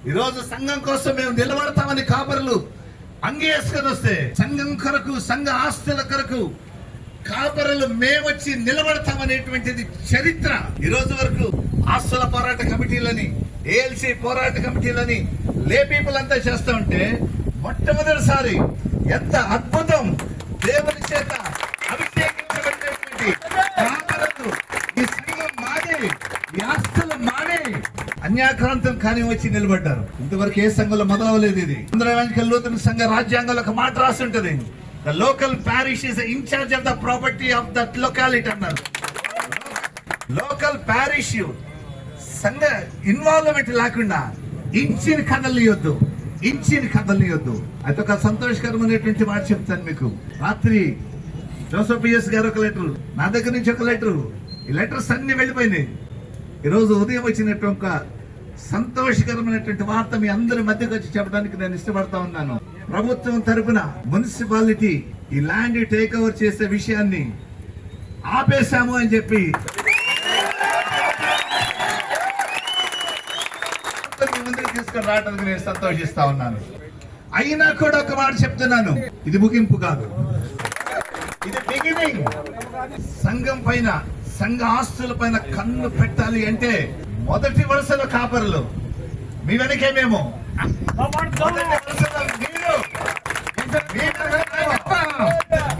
ఈరోజు సంఘం కోసం మేము నిలబడతామని కాపరులు అంగేసుకొని వస్తే సంఘం కొరకు, సంఘ ఆస్తుల కొరకు కాపరులు మేమొచ్చి నిలబడతామనేటువంటిది చరిత్ర. ఈ రోజు వరకు ఆస్తుల పోరాట కమిటీలని, ఏఎల్సీ పోరాట కమిటీలని లే పీపుల్ అంతా చేస్తూ ఉంటే మొట్టమొదటిసారి ఎంత అద్భుతం, దేవుని చేత అభిషేకించబడినటువంటి కాపరులు, ఈ సంఘం మాదే, ఈ ఆస్తులు మాదే, అన్యాక్రాంతం కానీ వచ్చి నిలబడ్డారు. ఇంతవరకు ఏ సంఘంలో మొదలవలేదు ఇది. లూథరన్ సంఘ రాజ్యాంగంలో ఒక మాట రాసి ఉంటుంది, the local parish is in charge of the property of that locality అన్నారు. లోకల్ ప్యారిష్ సంఘ ఇన్వాల్వ్మెంట్ లేకుండా ఇంచిని కదలియొద్దు, ఇంచిని కదలియొద్దు. అయితే ఒక సంతోషకరమైనటువంటి మాట చెప్తాను మీకు. రాత్రి జోసెఫ్ పిఎస్ గారు ఒక లెటర్, నా దగ్గర నుంచి ఒక లెటర్, ఈ లెటర్స్ అన్ని వెళ్ళిపోయినాయి. ఈరోజు ఉదయం వచ్చినటువంటి ఒక సంతోషకరమైనటువంటి వార్త మీ అందరి మధ్యకు వచ్చి చెప్పడానికి నేను ఇష్టపడతా ఉన్నాను. ప్రభుత్వం తరపున మున్సిపాలిటీ ఈ ల్యాండ్ టేక్ ఓవర్ చేసే విషయాన్ని ఆపేశాము అని చెప్పి ముందుకు తీసుకొని రావడానికి నేను సంతోషిస్తా ఉన్నాను. అయినా కూడా ఒక మాట చెప్తున్నాను, ఇది ముగింపు కాదు, ఇది బిగినింగ్. సంఘం పైన, సంఘ ఆస్తుల పైన కన్ను పెట్టాలి అంటే మొదటి వరుసలో కాపరులు, మీ వెనకే మేము, మొదటి వరుసలో మీరు,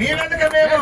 మీ వెనక మేము